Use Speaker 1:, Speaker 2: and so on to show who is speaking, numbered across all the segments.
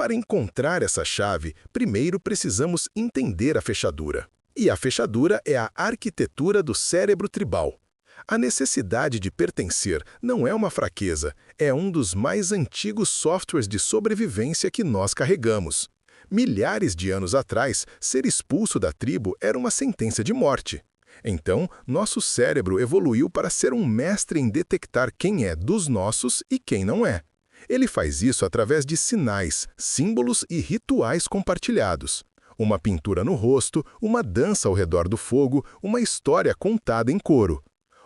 Speaker 1: Para encontrar essa chave, primeiro precisamos entender a fechadura. E a fechadura é a arquitetura do cérebro tribal. A necessidade de pertencer não é uma fraqueza, é um dos mais antigos softwares de sobrevivência que nós carregamos. Milhares de anos atrás, ser expulso da tribo era uma sentença de morte. Então, nosso cérebro evoluiu para ser um mestre em detectar quem é dos nossos e quem não é. Ele faz isso através de sinais, símbolos e rituais compartilhados. Uma pintura no rosto, uma dança ao redor do fogo, uma história contada em coro.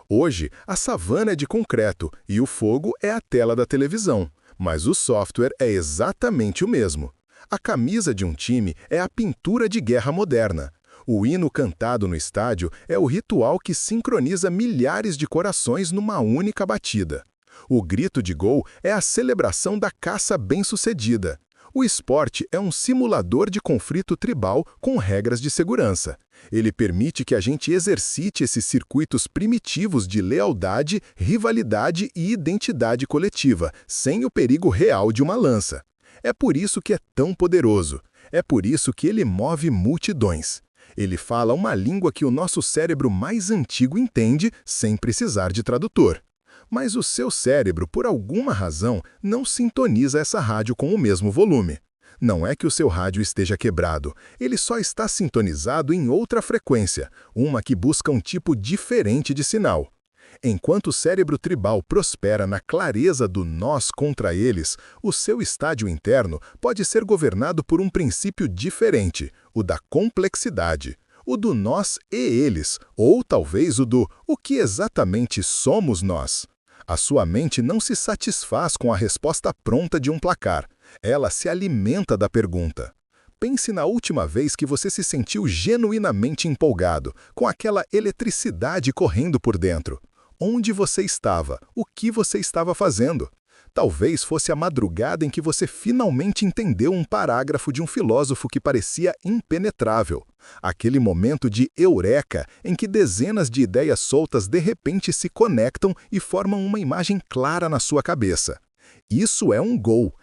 Speaker 1: Hoje, a savana é de concreto e o fogo é a tela da televisão, mas o software é exatamente o mesmo. A camisa de um time é a pintura de guerra moderna. O hino cantado no estádio é o ritual que sincroniza milhares de corações numa única batida. O grito de gol é a celebração da caça bem-sucedida. O esporte é um simulador de conflito tribal com regras de segurança. Ele permite que a gente exercite esses circuitos primitivos de lealdade, rivalidade e identidade coletiva, sem o perigo real de uma lança. É por isso que é tão poderoso. É por isso que ele move multidões. Ele fala uma língua que o nosso cérebro mais antigo entende sem precisar de tradutor. Mas o seu cérebro, por alguma razão, não sintoniza essa rádio com o mesmo volume. Não é que o seu rádio esteja quebrado, ele só está sintonizado em outra frequência, uma que busca um tipo diferente de sinal. Enquanto o cérebro tribal prospera na clareza do nós contra eles, o seu estádio interno pode ser governado por um princípio diferente, o da complexidade. O do nós e eles, ou talvez o do o que exatamente somos nós. A sua mente não se satisfaz com a resposta pronta de um placar. Ela se alimenta da pergunta. Pense na última vez que você se sentiu genuinamente empolgado, com aquela eletricidade correndo por dentro. Onde você estava? O que você estava fazendo? Talvez fosse a madrugada em que você finalmente entendeu um parágrafo de um filósofo que parecia impenetrável. Aquele momento de eureka em que dezenas de ideias soltas de repente se conectam e formam uma imagem clara na sua cabeça. Isso é um gol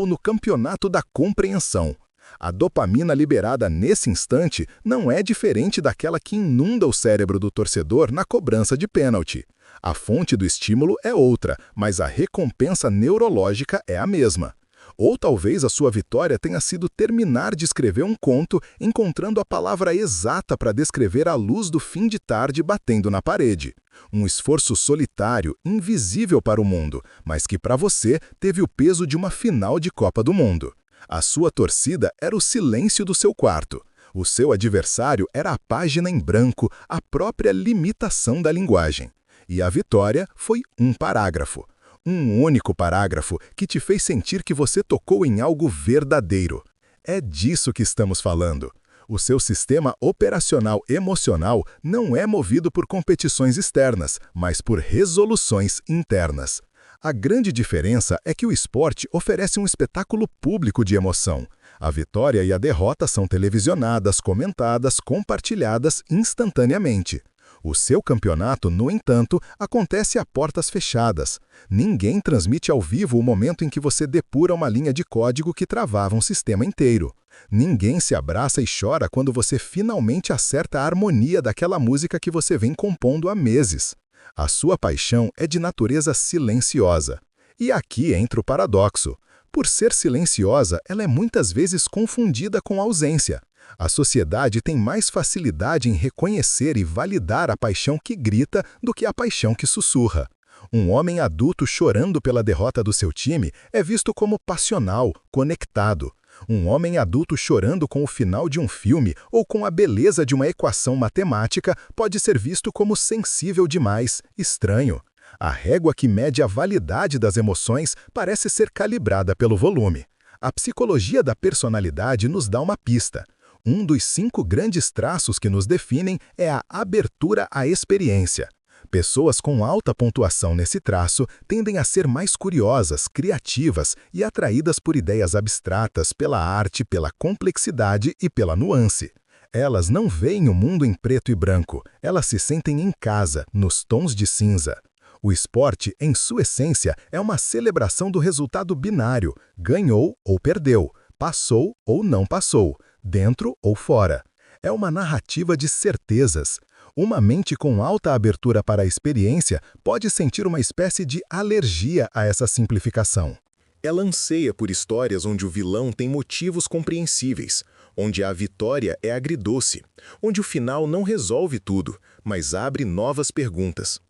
Speaker 1: no campeonato da compreensão. A dopamina liberada nesse instante não é diferente daquela que inunda o cérebro do torcedor na cobrança de pênalti. A fonte do estímulo é outra, mas a recompensa neurológica é a mesma. Ou talvez a sua vitória tenha sido terminar de escrever um conto, encontrando a palavra exata para descrever a luz do fim de tarde batendo na parede. Um esforço solitário, invisível para o mundo, mas que para você teve o peso de uma final de Copa do Mundo. A sua torcida era o silêncio do seu quarto. O seu adversário era a página em branco, a própria limitação da linguagem. E a vitória foi um parágrafo. Um único parágrafo que te fez sentir que você tocou em algo verdadeiro. É disso que estamos falando. O seu sistema operacional emocional não é movido por competições externas, mas por resoluções internas. A grande diferença é que o esporte oferece um espetáculo público de emoção. A vitória e a derrota são televisionadas, comentadas, compartilhadas instantaneamente. O seu campeonato, no entanto, acontece a portas fechadas. Ninguém transmite ao vivo o momento em que você depura uma linha de código que travava um sistema inteiro. Ninguém se abraça e chora quando você finalmente acerta a harmonia daquela música que você vem compondo há meses. A sua paixão é de natureza silenciosa. E aqui entra o paradoxo. Por ser silenciosa, ela é muitas vezes confundida com ausência. A sociedade tem mais facilidade em reconhecer e validar a paixão que grita do que a paixão que sussurra. Um homem adulto chorando pela derrota do seu time é visto como passional, conectado. Um homem adulto chorando com o final de um filme ou com a beleza de uma equação matemática pode ser visto como sensível demais, estranho. A régua que mede a validade das emoções parece ser calibrada pelo volume. A psicologia da personalidade nos dá uma pista. Um dos 5 grandes traços que nos definem é a abertura à experiência. Pessoas com alta pontuação nesse traço tendem a ser mais curiosas, criativas e atraídas por ideias abstratas, pela arte, pela complexidade e pela nuance. Elas não veem o mundo em preto e branco, elas se sentem em casa, nos tons de cinza. O esporte, em sua essência, é uma celebração do resultado binário, ganhou ou perdeu. passou ou não passou, dentro ou fora. É uma narrativa de certezas. Uma mente com alta abertura para a experiência pode sentir uma espécie de alergia a essa simplificação. Ela anseia por histórias onde o vilão tem motivos compreensíveis, onde a vitória é agridoce, onde o final não resolve tudo, mas abre novas perguntas.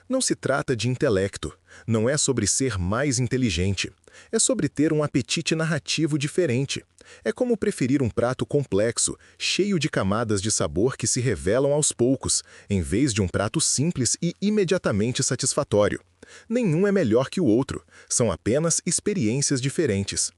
Speaker 1: Não se trata de intelecto, não é sobre ser mais inteligente. É sobre ter um apetite narrativo diferente. É como preferir um prato complexo, cheio de camadas de sabor que se revelam aos poucos, em vez de um prato simples e imediatamente satisfatório. Nenhum é melhor que o outro, são apenas experiências diferentes.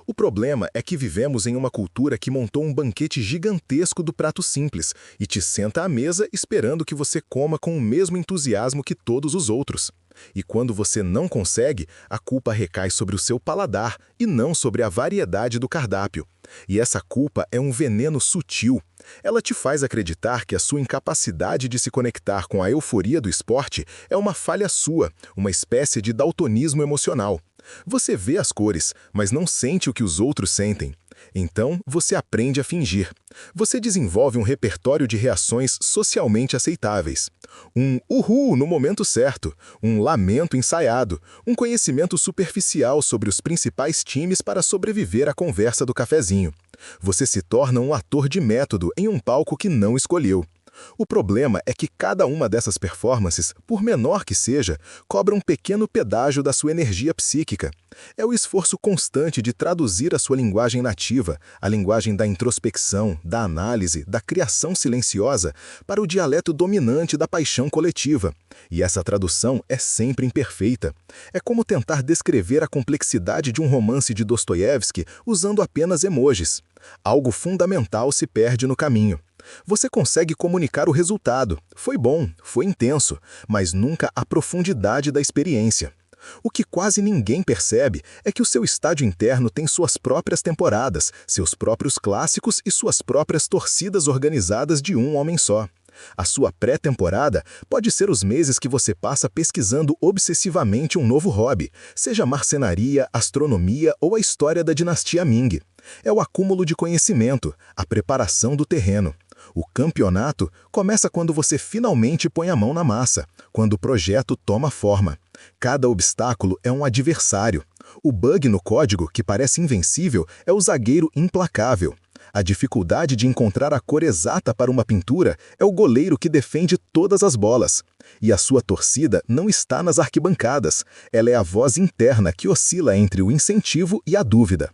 Speaker 1: O problema é que vivemos em uma cultura que montou um banquete gigantesco do prato simples e te senta à mesa esperando que você coma com o mesmo entusiasmo que todos os outros. E quando você não consegue, a culpa recai sobre o seu paladar e não sobre a variedade do cardápio. E essa culpa é um veneno sutil. Ela te faz acreditar que a sua incapacidade de se conectar com a euforia do esporte é uma falha sua, uma espécie de daltonismo emocional. Você vê as cores, mas não sente o que os outros sentem. Então, você aprende a fingir. Você desenvolve um repertório de reações socialmente aceitáveis. Um uhul no momento certo, um lamento ensaiado, um conhecimento superficial sobre os principais times para sobreviver à conversa do cafezinho. Você se torna um ator de método em um palco que não escolheu. O problema é que cada uma dessas performances, por menor que seja, cobra um pequeno pedágio da sua energia psíquica. É o esforço constante de traduzir a sua linguagem nativa, a linguagem da introspecção, da análise, da criação silenciosa, para o dialeto dominante da paixão coletiva. E essa tradução é sempre imperfeita. É como tentar descrever a complexidade de um romance de Dostoiévski usando apenas emojis. Algo fundamental se perde no caminho. Você consegue comunicar o resultado. Foi bom, foi intenso, mas nunca a profundidade da experiência. O que quase ninguém percebe é que o seu estádio interno tem suas próprias temporadas, seus próprios clássicos e suas próprias torcidas organizadas de um homem só. A sua pré-temporada pode ser os meses que você passa pesquisando obsessivamente um novo hobby, seja marcenaria, astronomia ou a história da dinastia Ming. É o acúmulo de conhecimento, a preparação do terreno. O campeonato começa quando você finalmente põe a mão na massa, quando o projeto toma forma. Cada obstáculo é um adversário. O bug no código, que parece invencível, é o zagueiro implacável. A dificuldade de encontrar a cor exata para uma pintura é o goleiro que defende todas as bolas. E a sua torcida não está nas arquibancadas. Ela é a voz interna que oscila entre o incentivo e a dúvida.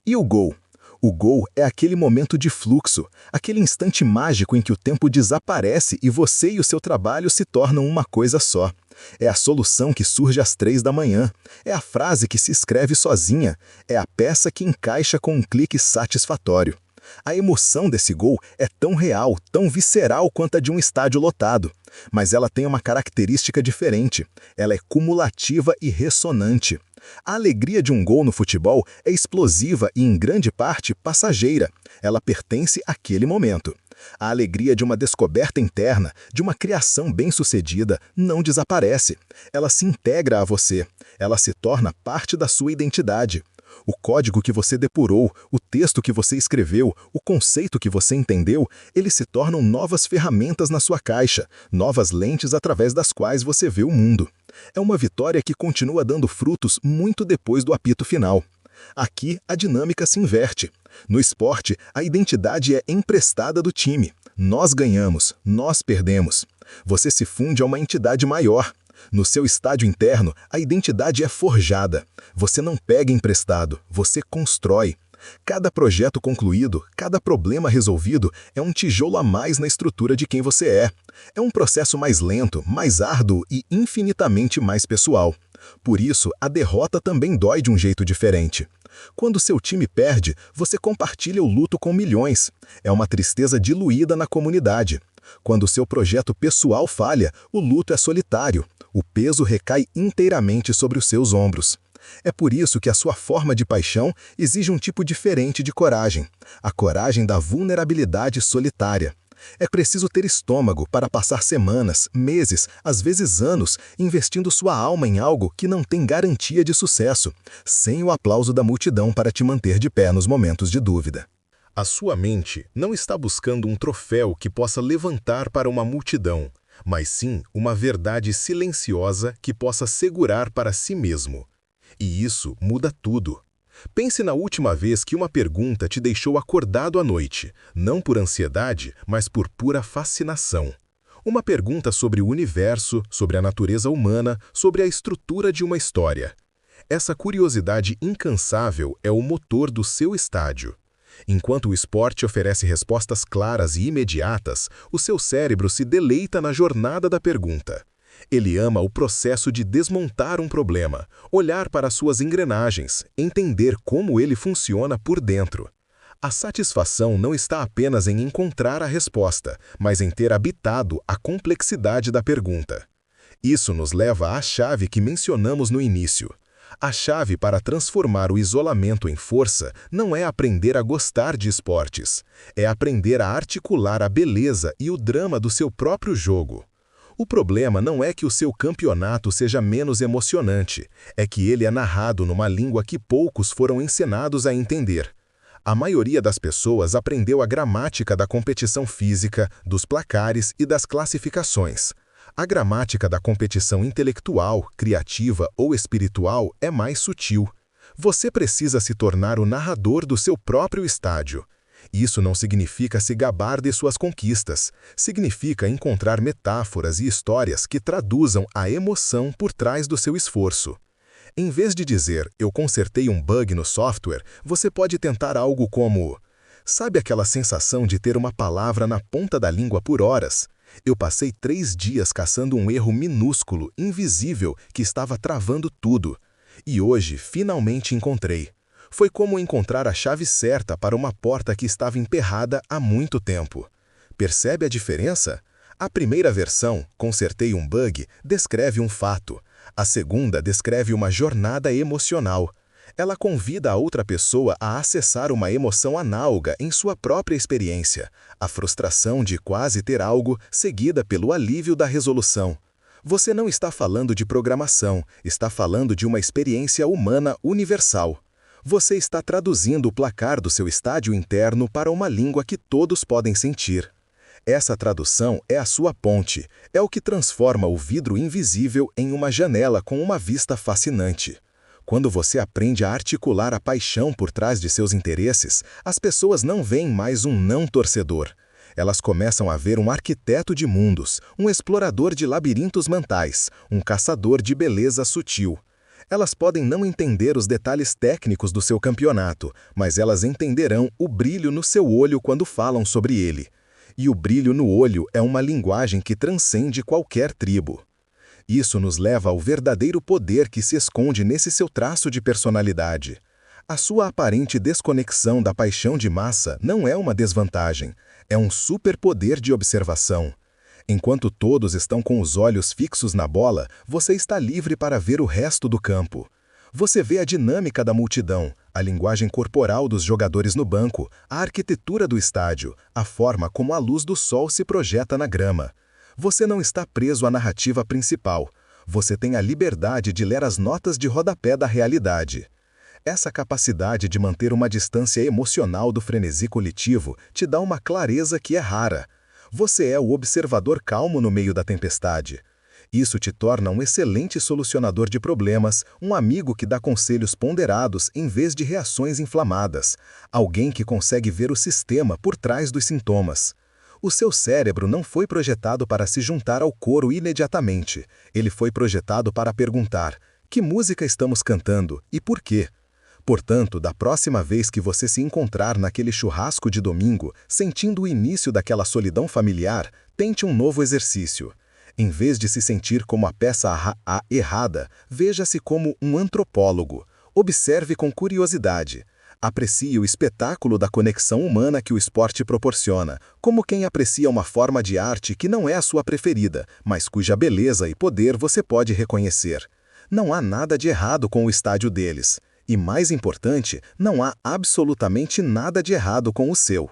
Speaker 1: E o gol? O gol é aquele momento de fluxo, aquele instante mágico em que o tempo desaparece e você e o seu trabalho se tornam uma coisa só. É a solução que surge às 3 da manhã. É a frase que se escreve sozinha. É a peça que encaixa com um clique satisfatório. A emoção desse gol é tão real, tão visceral quanto a de um estádio lotado. Mas ela tem uma característica diferente. Ela é cumulativa e ressonante. A alegria de um gol no futebol é explosiva e, em grande parte, passageira. Ela pertence àquele momento. A alegria de uma descoberta interna, de uma criação bem-sucedida, não desaparece. Ela se integra a você. Ela se torna parte da sua identidade. O código que você depurou, o texto que você escreveu, o conceito que você entendeu, eles se tornam novas ferramentas na sua caixa, novas lentes através das quais você vê o mundo. É uma vitória que continua dando frutos muito depois do apito final. Aqui, a dinâmica se inverte. No esporte, a identidade é emprestada do time. Nós ganhamos, nós perdemos. Você se funde a uma entidade maior. No seu estádio interno, a identidade é forjada. Você não pega emprestado, você constrói. Cada projeto concluído, cada problema resolvido é um tijolo a mais na estrutura de quem você é. É um processo mais lento, mais árduo e infinitamente mais pessoal. Por isso, a derrota também dói de um jeito diferente. Quando seu time perde, você compartilha o luto com milhões. É uma tristeza diluída na comunidade. Quando seu projeto pessoal falha, o luto é solitário. O peso recai inteiramente sobre os seus ombros. É por isso que a sua forma de paixão exige um tipo diferente de coragem. A coragem da vulnerabilidade solitária. É preciso ter estômago para passar semanas, meses, às vezes anos, investindo sua alma em algo que não tem garantia de sucesso, sem o aplauso da multidão para te manter de pé nos momentos de dúvida. A sua mente não está buscando um troféu que possa levantar para uma multidão, mas sim uma verdade silenciosa que possa segurar para si mesmo. E isso muda tudo. Pense na última vez que uma pergunta te deixou acordado à noite, não por ansiedade, mas por pura fascinação. Uma pergunta sobre o universo, sobre a natureza humana, sobre a estrutura de uma história. Essa curiosidade incansável é o motor do seu estádio. Enquanto o esporte oferece respostas claras e imediatas, o seu cérebro se deleita na jornada da pergunta. Ele ama o processo de desmontar um problema, olhar para suas engrenagens, entender como ele funciona por dentro. A satisfação não está apenas em encontrar a resposta, mas em ter habitado a complexidade da pergunta. Isso nos leva à chave que mencionamos no início. A chave para transformar o isolamento em força não é aprender a gostar de esportes, é aprender a articular a beleza e o drama do seu próprio jogo. O problema não é que o seu campeonato seja menos emocionante, é que ele é narrado numa língua que poucos foram ensinados a entender. A maioria das pessoas aprendeu a gramática da competição física, dos placares e das classificações. A gramática da competição intelectual, criativa ou espiritual é mais sutil. Você precisa se tornar o narrador do seu próprio estádio. Isso não significa se gabar de suas conquistas. Significa encontrar metáforas e histórias que traduzam a emoção por trás do seu esforço. Em vez de dizer, eu consertei um bug no software, você pode tentar algo como: sabe aquela sensação de ter uma palavra na ponta da língua por horas? Eu passei 3 dias caçando um erro minúsculo, invisível, que estava travando tudo. E hoje, finalmente encontrei. Foi como encontrar a chave certa para uma porta que estava emperrada há muito tempo. Percebe a diferença? A primeira versão, consertei um bug, descreve um fato. A segunda descreve uma jornada emocional. Ela convida a outra pessoa a acessar uma emoção análoga em sua própria experiência, a frustração de quase ter algo, seguida pelo alívio da resolução. Você não está falando de programação, está falando de uma experiência humana universal. Você está traduzindo o placar do seu estádio interno para uma língua que todos podem sentir. Essa tradução é a sua ponte, é o que transforma o vidro invisível em uma janela com uma vista fascinante. Quando você aprende a articular a paixão por trás de seus interesses, as pessoas não veem mais um não-torcedor. Elas começam a ver um arquiteto de mundos, um explorador de labirintos mentais, um caçador de beleza sutil. Elas podem não entender os detalhes técnicos do seu campeonato, mas elas entenderão o brilho no seu olho quando falam sobre ele. E o brilho no olho é uma linguagem que transcende qualquer tribo. Isso nos leva ao verdadeiro poder que se esconde nesse seu traço de personalidade. A sua aparente desconexão da paixão de massa não é uma desvantagem, é um superpoder de observação. Enquanto todos estão com os olhos fixos na bola, você está livre para ver o resto do campo. Você vê a dinâmica da multidão, a linguagem corporal dos jogadores no banco, a arquitetura do estádio, a forma como a luz do sol se projeta na grama. Você não está preso à narrativa principal. Você tem a liberdade de ler as notas de rodapé da realidade. Essa capacidade de manter uma distância emocional do frenesi coletivo te dá uma clareza que é rara. Você é o observador calmo no meio da tempestade. Isso te torna um excelente solucionador de problemas, um amigo que dá conselhos ponderados em vez de reações inflamadas, alguém que consegue ver o sistema por trás dos sintomas. O seu cérebro não foi projetado para se juntar ao coro imediatamente. Ele foi projetado para perguntar: que música estamos cantando e por quê? Portanto, da próxima vez que você se encontrar naquele churrasco de domingo, sentindo o início daquela solidão familiar, tente um novo exercício. Em vez de se sentir como a peça errada, veja-se como um antropólogo. Observe com curiosidade. Aprecie o espetáculo da conexão humana que o esporte proporciona, como quem aprecia uma forma de arte que não é a sua preferida, mas cuja beleza e poder você pode reconhecer. Não há nada de errado com o estádio deles. E mais importante, não há absolutamente nada de errado com o seu.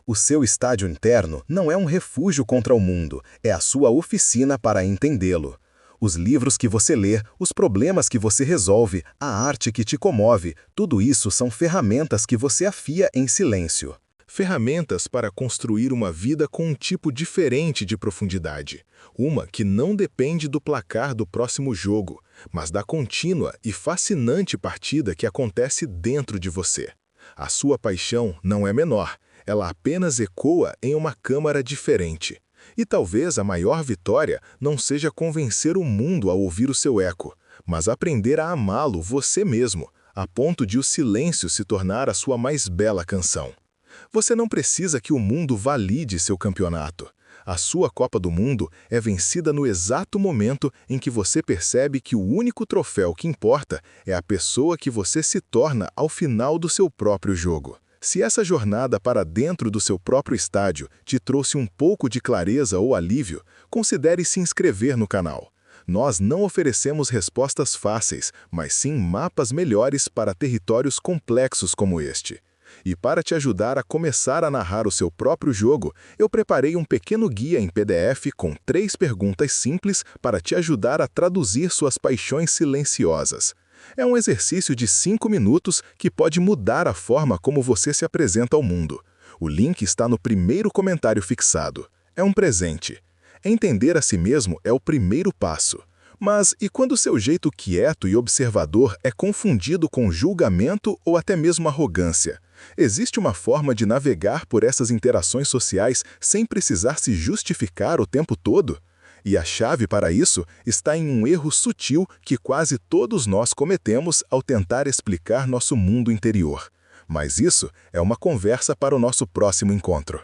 Speaker 2: O seu estádio interno não é um refúgio contra o mundo, é a sua oficina para entendê-lo. Os livros que você lê, os problemas que você resolve, a arte que te comove, tudo isso são ferramentas que você afia em silêncio.
Speaker 1: Ferramentas para construir uma vida com um tipo diferente de profundidade. Uma que não depende do placar do próximo jogo, mas da contínua e fascinante partida que acontece dentro de você. A sua paixão não é menor, ela apenas ecoa em uma câmara diferente. E talvez a maior vitória não seja convencer o mundo a ouvir o seu eco, mas aprender a amá-lo você mesmo, a ponto de o silêncio se tornar a sua mais bela canção. Você não precisa que o mundo valide seu campeonato. A sua Copa do Mundo é vencida no exato momento em que você percebe que o único troféu que importa é a pessoa que você se torna ao final do seu próprio jogo. Se essa jornada para dentro do seu próprio estádio te trouxe um pouco de clareza ou alívio, considere se inscrever no canal. Nós não oferecemos respostas fáceis, mas sim mapas melhores para territórios complexos como este. E para te ajudar a começar a narrar o seu próprio jogo, eu preparei um pequeno guia em PDF com 3 perguntas simples para te ajudar a traduzir suas paixões silenciosas. É um exercício de 5 minutos que pode mudar a forma como você se apresenta ao mundo. O link está no primeiro comentário fixado. É um presente. Entender a si mesmo é o primeiro passo. Mas e quando seu jeito quieto e observador é confundido com julgamento ou até mesmo arrogância? Existe uma forma de navegar por essas interações sociais sem precisar se justificar o tempo todo? E a chave para isso está em um erro sutil que quase todos nós cometemos ao tentar explicar nosso mundo interior. Mas isso é uma conversa para o nosso próximo encontro.